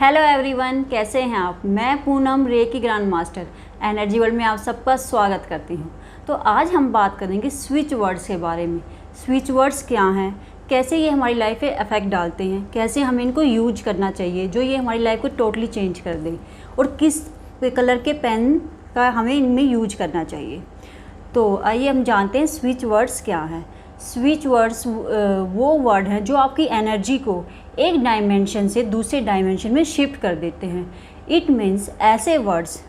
Hello everyone, कैसे हैं आप। मैं Poonam reiki grand master energy world में आप सबका स्वागत करती हूं। तो आज हम बात करेंगे स्विच वर्ड्स के बारे में। स्विच वर्ड्स क्या हैं, कैसे ये हमारी लाइफ पे इफ़ेक्ट डालते हैं, कैसे हमें इनको यूज करना चाहिए जो ये हमारी लाइफ को टोटली चेंज कर दें, और किस कलर के पेन का हमें इनमें यूज करना चाहिए। तो आइए हम जानते हैं स्विच वर्ड्स क्या हैं। स्विच वर्ड्स वो वर्ड हैं जो आपकी एनर्जी को एक डायमेंशन से दूसरे डायमेंशन में शिफ्ट कर देते हैं। इट मीन्स ऐसे वर्ड्स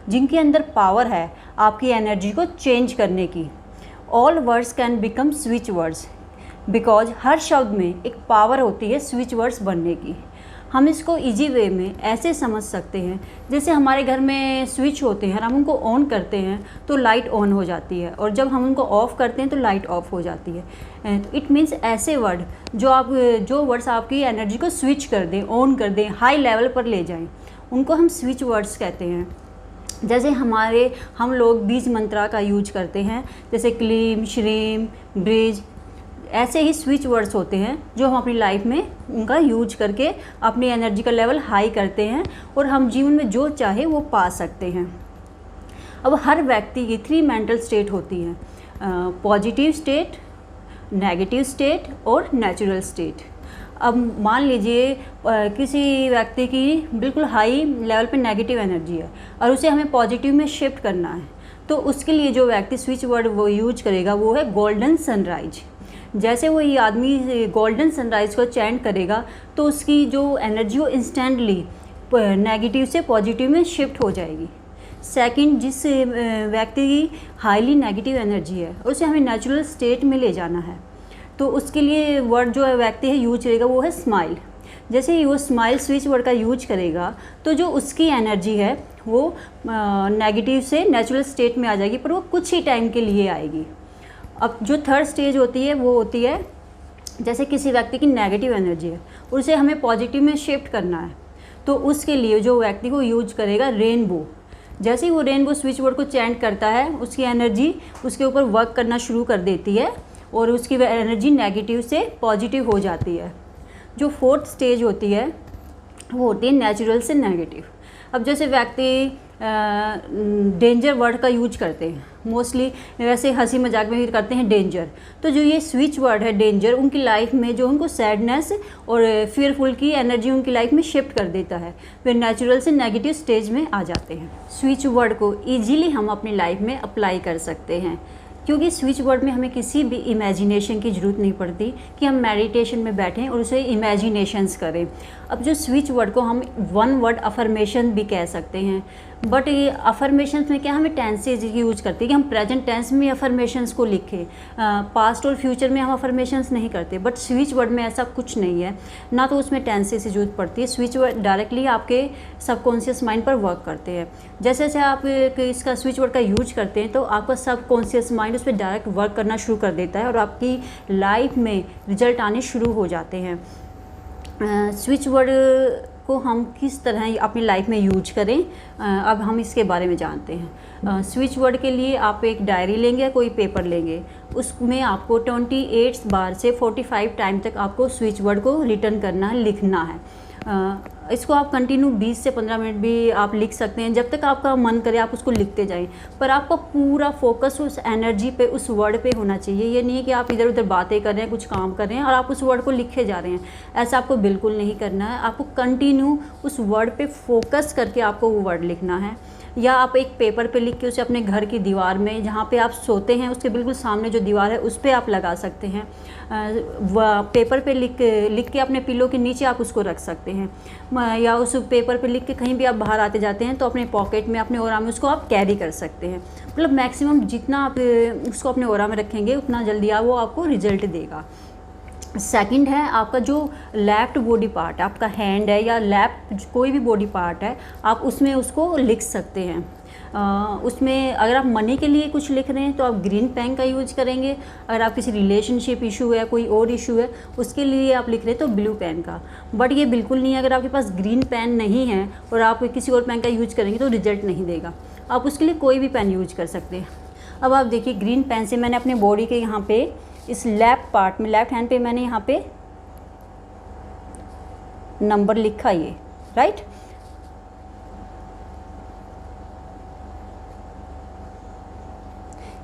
जिनके अंदर पावर है आपकी एनर्जी को चेंज करने की। All words can become switch words because हर शब्द में एक पावर होती है स्विच वर्ड्स बनने की। हम इसको इजी वे में ऐसे समझ सकते हैं जैसे हमारे घर में स्विच होते हैं, हम उनको ऑन करते हैं तो लाइट ऑन हो जाती है, और जब हम उनको ऑफ़ करते हैं तो लाइट ऑफ हो जाती है। इट मीन्स ऐसे वर्ड जो वर्ड्स आपकी एनर्जी को स्विच कर दें, ऑन कर दें, हाई लेवल पर ले जाएं, उनको हम स्विच वर्ड्स कहते हैं। जैसे हम लोग बीज मंत्रा का यूज करते हैं, जैसे क्लीम, श्रीम, ब्रिज, ऐसे ही स्विच वर्ड्स होते हैं जो हम अपनी लाइफ में उनका यूज करके अपनी एनर्जी का लेवल हाई करते हैं और हम जीवन में जो चाहे वो पा सकते हैं। अब हर व्यक्ति की 3 मेंटल स्टेट होती हैं, पॉजिटिव स्टेट, नेगेटिव स्टेट और नेचुरल स्टेट। अब मान लीजिए किसी व्यक्ति की बिल्कुल हाई लेवल पे नेगेटिव एनर्जी है और उसे हमें पॉजिटिव में शिफ्ट करना है, तो उसके लिए जो व्यक्ति स्विच वर्ड वो यूज करेगा वो है गोल्डन सनराइज। जैसे वो ये आदमी गोल्डन सनराइज़ को चैंट करेगा तो उसकी जो एनर्जी वो इंस्टेंटली नेगेटिव से पॉजिटिव में शिफ्ट हो जाएगी। सेकंड, जिस व्यक्ति की हाईली नेगेटिव एनर्जी है उसे हमें नेचुरल स्टेट में ले जाना है, तो उसके लिए वर्ड जो व्यक्ति है यूज करेगा वो है स्माइल। जैसे ही वो स्माइल स्विच वर्ड का यूज करेगा तो जो उसकी एनर्जी है वो नेगेटिव से नेचुरल स्टेट में आ जाएगी, पर वो कुछ ही टाइम के लिए आएगी। अब जो थर्ड स्टेज होती है वो होती है जैसे किसी व्यक्ति की नेगेटिव एनर्जी है और उसे हमें पॉजिटिव में शिफ्ट करना है, तो उसके लिए जो व्यक्ति को यूज करेगा रेनबो। जैसे ही वो रेनबो स्विच वर्ड को चैंट करता है उसकी एनर्जी उसके ऊपर वर्क करना शुरू कर देती है और उसकी एनर्जी नेगेटिव से पॉजिटिव हो जाती है। जो फोर्थ स्टेज होती है वो होती है नेचुरल से नेगेटिव। अब जैसे व्यक्ति डेंजर वर्ड का यूज करते हैं, मोस्टली वैसे हंसी मजाक में भी करते हैं डेंजर, तो जो ये स्विच वर्ड है डेंजर उनकी लाइफ में जो उनको सैडनेस और फियरफुल की एनर्जी उनकी लाइफ में शिफ्ट कर देता है, वे नेचुरल से नेगेटिव स्टेज में आ जाते हैं। स्विच वर्ड को ईजीली हम अपनी लाइफ में अप्लाई कर सकते हैं क्योंकि स्विच वर्ड में हमें किसी भी इमेजिनेशन की ज़रूरत नहीं पड़ती कि हम मेडिटेशन में बैठें और उसे इमेजिनेशंस करें। अब जो स्विच वर्ड को हम 1 वर्ड अफर्मेशन भी कह सकते हैं, बट ये अफर्मेशंस में क्या हमें टेंसेज यूज करते हैं कि हम प्रेजेंट टेंस में अफर्मेशंस को लिखें, पास्ट और फ्यूचर में हम अफर्मेशंस नहीं करते। बट स्विच वर्ड में ऐसा कुछ नहीं है, ना तो उसमें टेंसेज की जरूरत पड़ती है। स्विच वर्ड डायरेक्टली आपके सबकॉन्शियस माइंड पर वर्क करते हैं। जैसे जैसे आप इसका स्विच वर्ड का यूज करते हैं तो आपका सबकॉन्शियस माइंड उस पर डायरेक्ट वर्क करना शुरू कर देता है और आपकी लाइफ में रिजल्ट आने शुरू हो जाते हैं। स्विच वर्ड को हम किस तरह अपनी लाइफ में यूज करें, अब हम इसके बारे में जानते हैं। स्विच वर्ड के लिए आप एक डायरी लेंगे या कोई पेपर लेंगे, उसमें आपको 28 बार से 45 टाइम तक आपको स्विच वर्ड को रिटर्न करना है, लिखना है। इसको आप कंटिन्यू 20 से 15 मिनट भी आप लिख सकते हैं, जब तक आपका मन करे आप उसको लिखते जाएं, पर आपका पूरा फोकस उस एनर्जी पे, उस वर्ड पे होना चाहिए। ये नहीं है कि आप इधर उधर बातें कर रहे हैं, कुछ काम कर रहे हैं और आप उस वर्ड को लिखे जा रहे हैं, ऐसा आपको बिल्कुल नहीं करना है। आपको कंटिन्यू उस वर्ड पे फोकस करके आपको वो वर्ड लिखना है, या आप एक पेपर पे लिख के उसे अपने घर की दीवार में जहाँ पे आप सोते हैं उसके बिल्कुल सामने जो दीवार है उस पर आप लगा सकते हैं। पेपर पे लिख के अपने पिलो के नीचे आप उसको रख सकते हैं, या उस पेपर पे लिख के कहीं भी आप बाहर आते जाते हैं तो अपने पॉकेट में, अपने ओरा में उसको आप कैरी कर सकते हैं। मतलब मैक्सिमम जितना आप उसको अपने ओरा में रखेंगे उतना जल्दी वो आपको रिजल्ट देगा। सेकंड है आपका जो लेफ्ट बॉडी पार्ट, आपका हैंड है या लेफ्ट कोई भी बॉडी पार्ट है, आप उसमें उसको लिख सकते हैं। उसमें अगर आप मनी के लिए कुछ लिख रहे हैं तो आप ग्रीन पेन का यूज करेंगे, अगर आप किसी रिलेशनशिप इशू है, कोई और इशू है, उसके लिए आप लिख रहे हैं तो ब्लू पेन का। बट ये बिल्कुल नहीं है, अगर आपके पास ग्रीन पेन नहीं है और आप किसी और पेन का यूज करेंगे तो रिजल्ट नहीं देगा। आप उसके लिए कोई भी पेन यूज कर सकते हैं। अब आप देखिए, ग्रीन पेन से मैंने अपने बॉडी के यहाँ पे इस लेफ्ट पार्ट में, लेफ्ट हैंड पे मैंने यहाँ पे नंबर लिखा ये, राइट।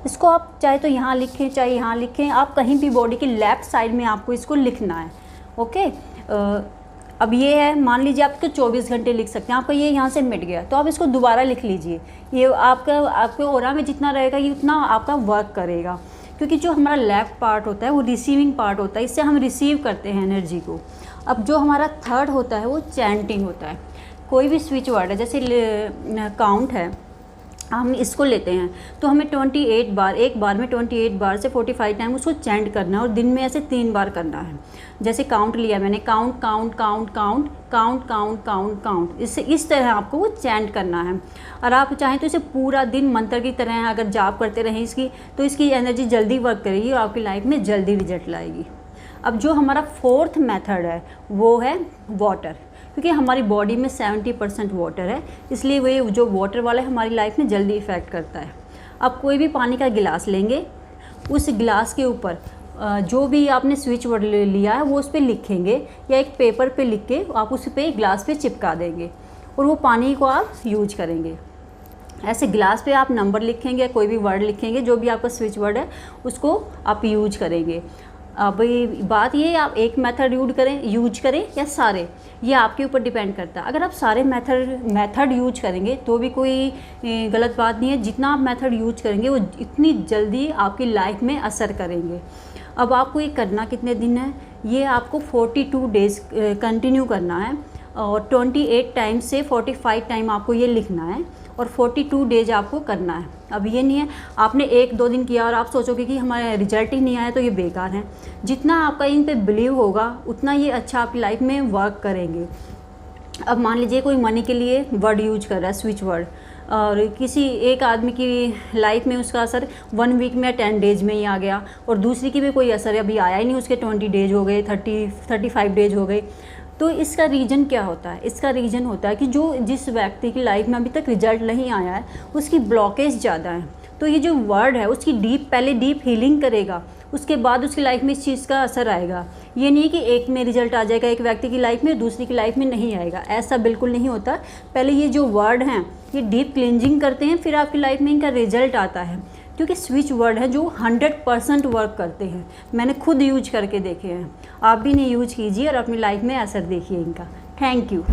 इसको आप चाहे तो यहाँ लिखें चाहे यहाँ लिखें, आप कहीं भी बॉडी के लेफ्ट साइड में आपको इसको लिखना है। ओके, अब ये है, मान लीजिए आपको 24 घंटे लिख सकते हैं, आपका ये यहाँ से मिट गया तो आप इसको दोबारा लिख लीजिए। ये आपके ओरा में जितना रहेगा ये उतना आपका वर्क करेगा, क्योंकि जो हमारा लेफ्ट पार्ट होता है वो रिसीविंग पार्ट होता है, इससे हम रिसीव करते हैं एनर्जी को। अब जो हमारा थर्ड होता है वो चैंटिंग होता है। कोई भी स्विच वर्ड है, जैसे काउंट है, हम इसको लेते हैं तो हमें 28 बार, एक बार में 28 बार से 45 टाइम उसको चैंट करना है, और दिन में ऐसे 3 बार करना है। जैसे काउंट लिया मैंने, count count count count count count count count, इससे इस तरह आपको वो चैंट करना है। और आप चाहें तो इसे पूरा दिन मंत्र की तरह अगर जाप करते रहें इसकी, तो इसकी एनर्जी जल्दी वर्क करेगी और आपकी लाइफ में जल्दी रिजल्ट लाएगी। अब जो हमारा फोर्थ मेथड है वो है वाटर, क्योंकि हमारी बॉडी में 70% वाटर है, इसलिए वो जो वाटर वाला है हमारी लाइफ में जल्दी इफ़ेक्ट करता है। अब कोई भी पानी का गिलास लेंगे, उस गिलास के ऊपर जो भी आपने स्विच वर्ड लिया है वो उस पर लिखेंगे, या एक पेपर पे लिख के आप उस पे गिलास पे चिपका देंगे और वो पानी को आप यूज करेंगे। ऐसे गिलास पे आप नंबर लिखेंगे, कोई भी वर्ड लिखेंगे, जो भी आपका स्विच वर्ड है उसको आप यूज करेंगे। अब बात ये, आप एक मेथड यूज करें या सारे, ये आपके ऊपर डिपेंड करता है। अगर आप सारे मेथड यूज करेंगे तो भी कोई गलत बात नहीं है, जितना आप मेथड यूज करेंगे वो इतनी जल्दी आपकी लाइफ में असर करेंगे। अब आपको ये करना कितने दिन है, ये आपको 42 डेज़ कंटिन्यू करना है, और 28 टाइम से 45 टाइम आपको ये लिखना है, और 42 डेज आपको करना है। अब ये नहीं है आपने 1-2 दिन किया और आप सोचोगे कि हमारा रिजल्ट ही नहीं आया तो ये बेकार है। जितना आपका इन पे बिलीव होगा उतना ये अच्छा आपकी लाइफ में वर्क करेंगे। अब मान लीजिए कोई मनी के लिए वर्ड यूज कर रहा है, स्विच वर्ड, और किसी एक आदमी की लाइफ में उसका असर 1 वीक में या 10 डेज में ही आ गया, और दूसरी की भी कोई असर अभी आया ही नहीं, उसके 20 डेज हो गए, 35 डेज हो गए। तो इसका रीज़न क्या होता है? इसका रीज़न होता है कि जिस व्यक्ति की लाइफ में अभी तक रिजल्ट नहीं आया है उसकी ब्लॉकेज ज़्यादा है। तो ये जो वर्ड है उसकी पहले डीप हीलिंग करेगा, उसके बाद उसकी लाइफ में इस चीज़ का असर आएगा। ये नहीं कि एक में रिजल्ट आ जाएगा एक व्यक्ति की लाइफ में, दूसरी की लाइफ में नहीं आएगा, ऐसा बिल्कुल नहीं होता। पहले ये जो वर्ड हैं ये डीप क्लिनजिंग करते हैं, फिर आपकी लाइफ में इनका रिजल्ट आता है, क्योंकि स्विच वर्ड है जो 100% वर्क करते हैं। मैंने खुद यूज करके देखे हैं, आप भी नहीं यूज कीजिए और अपनी लाइफ में असर देखिए इनका। Thank you.